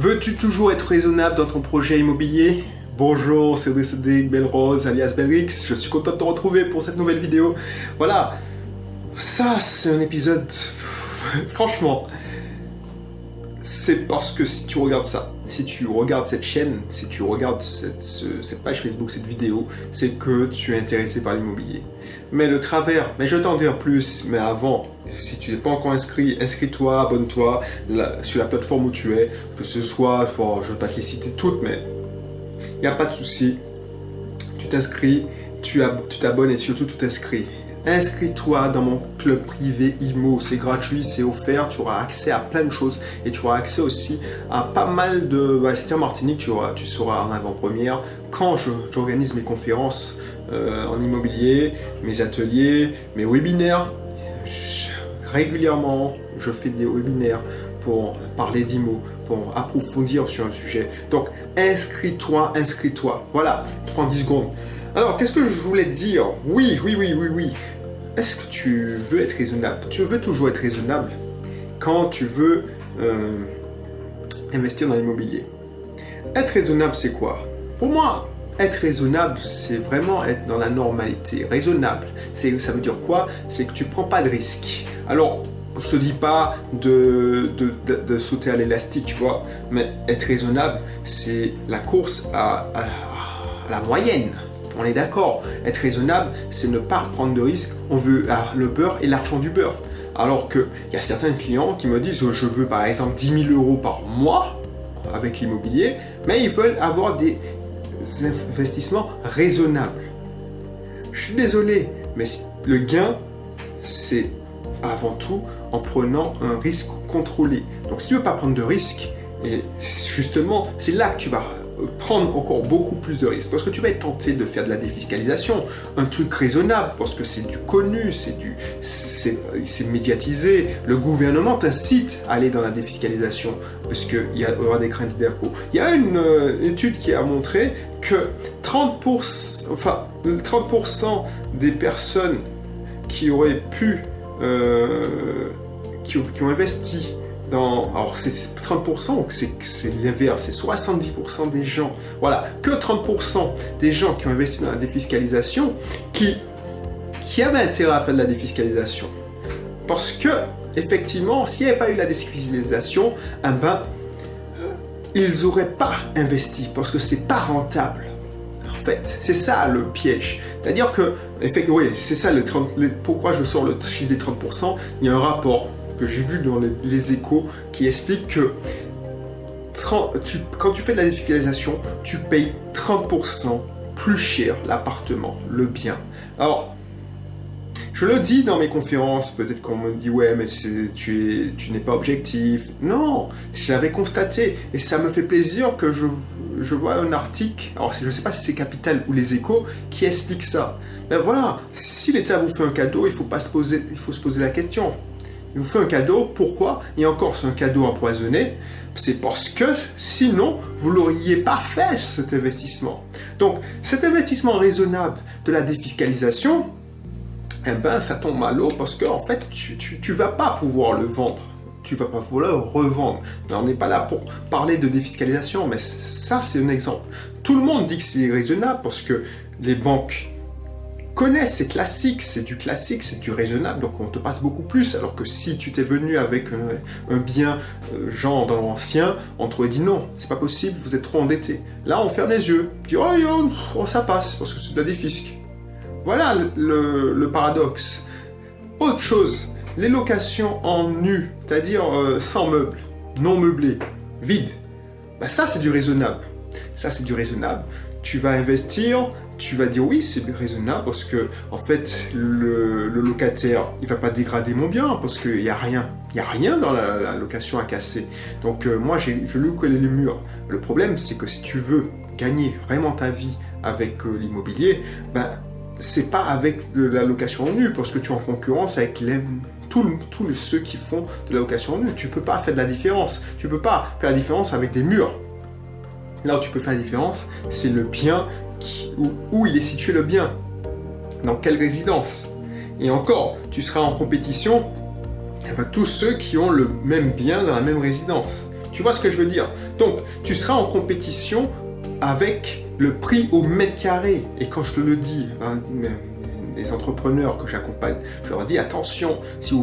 Veux-tu toujours être raisonnable dans ton projet immobilier? Bonjour, c'est Cédric Belrose, alias Belrix. Je suis content de te retrouver pour cette nouvelle vidéo. Voilà, ça c'est un épisode... Franchement, c'est parce que si tu regardes ça, si tu regardes cette chaîne, si tu regardes cette page Facebook, cette vidéo, c'est que tu es intéressé par l'immobilier. Mais le travers, mais je vais t'en dire plus, mais avant, si tu n'es pas encore inscrit, inscris-toi, abonne-toi sur la plateforme où tu es, que ce soit, bon, je ne vais pas te les citer toutes, mais il n'y a pas de souci. Tu t'inscris, tu t'abonnes et surtout tu t'inscris. Inscris-toi dans mon club privé IMO, c'est gratuit, c'est offert, tu auras accès à plein de choses et tu auras accès aussi à pas mal de... si tu es en Martinique, tu seras en avant-première quand j'organise mes conférences en immobilier, mes ateliers, mes webinaires. Régulièrement, je fais des webinaires pour parler d'IMO, pour approfondir sur un sujet. Donc, inscris-toi, inscris-toi. Voilà, prends 10 secondes. Alors, qu'est-ce que je voulais te dire? Oui. Est-ce que tu veux être raisonnable? Tu veux toujours être raisonnable quand tu veux investir dans l'immobilier. Être raisonnable, c'est quoi? Pour moi, être raisonnable, c'est vraiment être dans la normalité. Raisonnable, ça veut dire quoi? C'est que tu ne prends pas de risques. Alors, je te dis pas de sauter à l'élastique, tu vois, mais être raisonnable, c'est la course à la moyenne. On est d'accord. Être raisonnable, c'est ne pas prendre de risques. On veut le beurre et l'argent du beurre. Alors qu'il y a certains clients qui me disent je veux par exemple 10 000 € par mois avec l'immobilier, mais ils veulent avoir des investissements raisonnables. Je suis désolé, mais le gain, c'est avant tout en prenant un risque contrôlé. Donc si tu ne veux pas prendre de risques, et justement, c'est là que tu vas prendre encore beaucoup plus de risques parce que tu vas être tenté de faire de la défiscalisation, un truc raisonnable parce que c'est du connu, c'est médiatisé. Le gouvernement t'incite à aller dans la défiscalisation parce qu'il y aura des crédits d'impôt. Il y a une étude qui a montré que 30% des personnes qui auraient pu qui ont investi alors c'est 30% ou c'est l'inverse, c'est 70% des gens, voilà, que 30% des gens qui ont investi dans la défiscalisation qui avaient intérêt à faire de la défiscalisation. Parce que, effectivement, s'il n'y avait pas eu la défiscalisation, ils n'auraient pas investi parce que c'est pas rentable. En fait, c'est ça le piège. C'est-à-dire que, oui, c'est ça pourquoi je sors le chiffre des 30%, il y a un rapport que j'ai vu dans les échos qui explique que quand tu fais de la défiscalisation, tu payes 30% plus cher l'appartement, le bien. Alors, je le dis dans mes conférences, peut-être qu'on me dit « Ouais, mais tu n'es pas objectif. » Non, je l'avais constaté et ça me fait plaisir que je vois un article, alors je ne sais pas si c'est Capital ou Les Échos, qui explique ça. Ben voilà, si l'État vous fait un cadeau, il faut se poser la question. Il vous fait un cadeau, pourquoi? Et encore, c'est un cadeau empoisonné. C'est parce que sinon, vous n'auriez pas fait cet investissement. Donc, cet investissement raisonnable de la défiscalisation, ça tombe à l'eau parce que en fait, tu vas pas pouvoir le vendre. Tu vas pas pouvoir le revendre. Mais on n'est pas là pour parler de défiscalisation, mais ça, c'est un exemple. Tout le monde dit que c'est raisonnable parce que les banques connaissent, c'est classique, c'est du raisonnable, donc on te passe beaucoup plus, alors que si tu t'es venu avec un bien genre dans l'ancien, on t'aurait dit non, c'est pas possible, vous êtes trop endetté. Là on ferme les yeux, on dit oh ça passe, parce que c'est de la défisque. Voilà le paradoxe. Autre chose, les locations en nu, c'est-à-dire sans meubles, non meublées, vides, ça c'est du raisonnable. Ça c'est du raisonnable. Tu vas investir, tu vas dire oui, c'est raisonnable parce que en fait le locataire il va pas dégrader mon bien parce qu'il y a rien dans la location à casser. Donc moi je loue que les murs. Le problème c'est que si tu veux gagner vraiment ta vie avec l'immobilier, c'est pas avec de la location en nu parce que tu es en concurrence avec tous ceux qui font de la location en nu. Tu peux pas faire de la différence. Tu peux pas faire la différence avec des murs. Là où tu peux faire la différence, c'est le bien, où il est situé le bien, dans quelle résidence. Et encore, tu seras en compétition avec tous ceux qui ont le même bien dans la même résidence. Tu vois ce que je veux dire? Donc, tu seras en compétition avec le prix au mètre carré. Et quand je te le dis, hein, les entrepreneurs que j'accompagne, je leur dis attention, si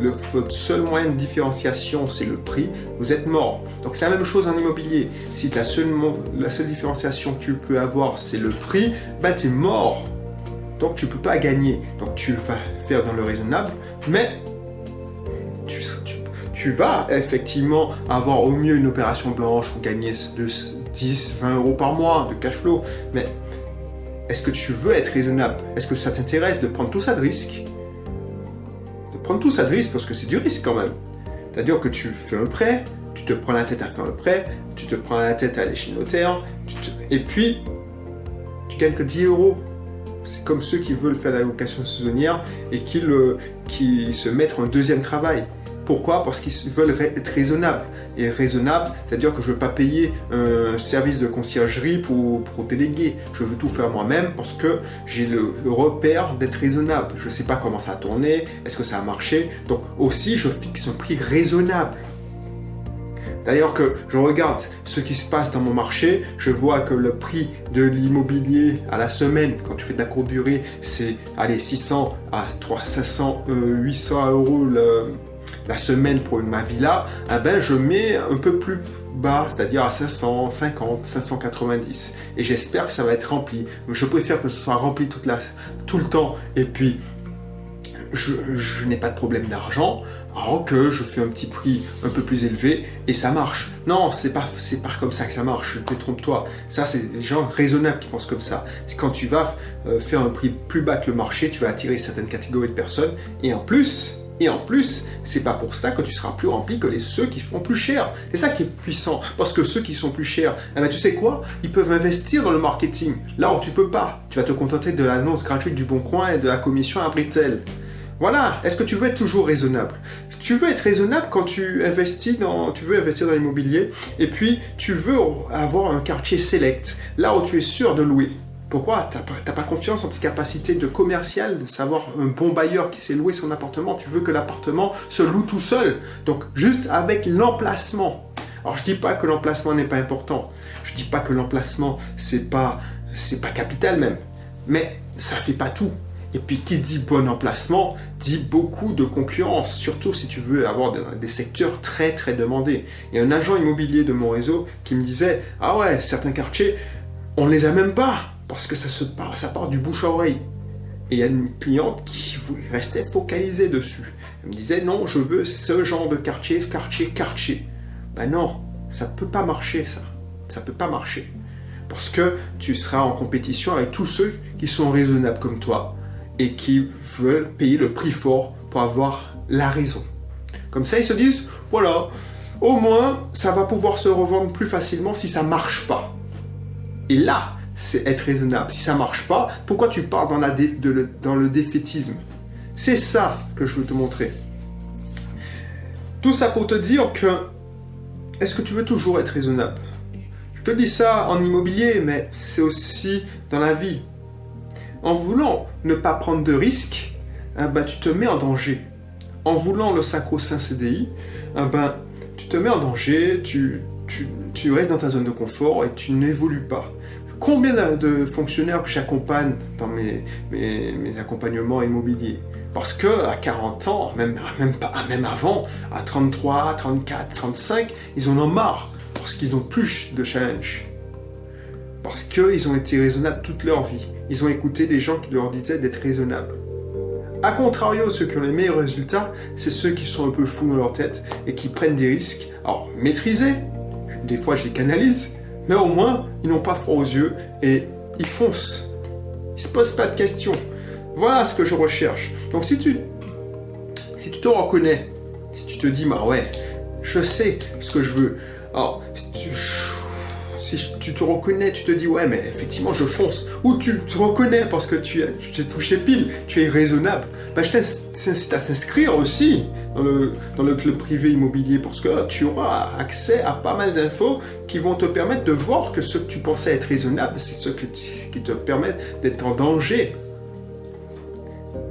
votre seul moyen de différenciation c'est le prix, vous êtes mort. Donc c'est la même chose en immobilier. Si la seule différenciation que tu peux avoir c'est le prix, bah tu es mort. Donc tu ne peux pas gagner. Donc tu vas faire dans le raisonnable, mais tu vas effectivement avoir au mieux une opération blanche ou gagner de 10, 20 euros par mois de cash flow. Mais est-ce que tu veux être raisonnable? Est-ce que ça t'intéresse de prendre tout ça de risque? De prendre tout ça de risque parce que c'est du risque quand même. C'est-à-dire que tu fais un prêt, tu te prends la tête à faire un prêt, tu te prends la tête à aller chez le notaire, et puis tu gagnes que 10 euros. C'est comme ceux qui veulent faire la location saisonnière et qui se mettent un deuxième travail. Pourquoi? Parce qu'ils veulent être raisonnables. Et raisonnable, c'est-à-dire que je ne veux pas payer un service de conciergerie pour déléguer. Je veux tout faire moi-même parce que j'ai le repère d'être raisonnable. Je ne sais pas comment ça a tourné, est-ce que ça a marché. Donc aussi, je fixe un prix raisonnable. D'ailleurs que je regarde ce qui se passe dans mon marché, je vois que le prix de l'immobilier à la semaine, quand tu fais de la courte durée, c'est 600 à 500, 800 euros la semaine pour ma villa. Je mets un peu plus bas, c'est-à-dire à 550, 590. Et j'espère que ça va être rempli. Je préfère que ce soit rempli tout le temps. Et puis, je n'ai pas de problème d'argent, alors que je fais un petit prix un peu plus élevé et ça marche. Non, c'est pas comme ça que ça marche, détrompe-toi. Ça, c'est les gens raisonnables qui pensent comme ça. C'est quand tu vas faire un prix plus bas que le marché, tu vas attirer certaines catégories de personnes et en plus, c'est pas pour ça que tu seras plus rempli que ceux qui font plus cher. C'est ça qui est puissant. Parce que ceux qui sont plus chers, tu sais quoi? Ils peuvent investir dans le marketing. Là où tu peux pas. Tu vas te contenter de l'annonce gratuite du Bon Coin et de la commission à Britel. Voilà. Est-ce que tu veux être toujours raisonnable? Tu veux être raisonnable quand tu veux investir dans l'immobilier et puis tu veux avoir un quartier select, là où tu es sûr de louer. Pourquoi? T'as pas confiance en tes capacités de commercial, de savoir un bon bailleur qui sait louer son appartement. Tu veux que l'appartement se loue tout seul. Donc, juste avec l'emplacement. Alors, je dis pas que l'emplacement n'est pas important. Je dis pas que l'emplacement, c'est pas capital même. Mais ça fait pas tout. Et puis, qui dit bon emplacement, dit beaucoup de concurrence, surtout si tu veux avoir des secteurs très, très demandés. Il y a un agent immobilier de mon réseau qui me disait « Ah ouais, certains quartiers, on les a même pas, parce que ça part du bouche à oreille. » Et il y a une cliente qui restait focalisée dessus. Elle me disait « Non, je veux ce genre de quartier. » Ben non, ça peut pas marcher, ça. Ça peut pas marcher. Parce que tu seras en compétition avec tous ceux qui sont raisonnables comme toi, et qui veulent payer le prix fort pour avoir la raison. Comme ça, ils se disent, voilà, au moins, ça va pouvoir se revendre plus facilement si ça marche pas. Et là, c'est être raisonnable. Si ça marche pas, pourquoi tu pars dans le défaitisme? C'est ça que je veux te montrer. Tout ça pour te dire que, est-ce que tu veux toujours être raisonnable? Je te dis ça en immobilier, mais c'est aussi dans la vie. En voulant ne pas prendre de risques, tu te mets en danger. En voulant le sacro-saint CDI, tu te mets en danger, tu restes dans ta zone de confort et tu n'évolues pas. Combien de fonctionnaires que j'accompagne dans mes accompagnements immobiliers? Parce que à 40 ans, même avant, à 33, 34, 35, ils en ont marre parce qu'ils n'ont plus de challenge. Parce qu'ils ont été raisonnables toute leur vie. Ils ont écouté des gens qui leur disaient d'être raisonnables. A contrario, ceux qui ont les meilleurs résultats, c'est ceux qui sont un peu fous dans leur tête et qui prennent des risques. Alors, maîtrisés, des fois je les canalise, mais au moins, ils n'ont pas froid aux yeux et ils foncent. Ils ne se posent pas de questions. Voilà ce que je recherche. Donc si tu te reconnais, si tu te dis, ouais, je sais ce que je veux. Alors, si tu te reconnais, tu te dis, ouais, mais effectivement, je fonce. Ou tu te reconnais parce que tu as touché pile, tu es raisonnable. Je t'incite à t'inscrire aussi dans le club privé immobilier parce que tu auras accès à pas mal d'infos qui vont te permettre de voir que ce que tu pensais être raisonnable, c'est ce qui te permet d'être en danger.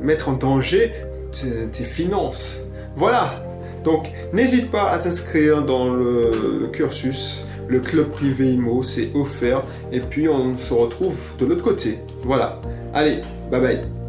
Mettre en danger tes finances. Voilà. Donc, n'hésite pas à t'inscrire dans le cursus, le club privé IMO, c'est offert. Et puis, on se retrouve de l'autre côté. Voilà. Allez, bye bye.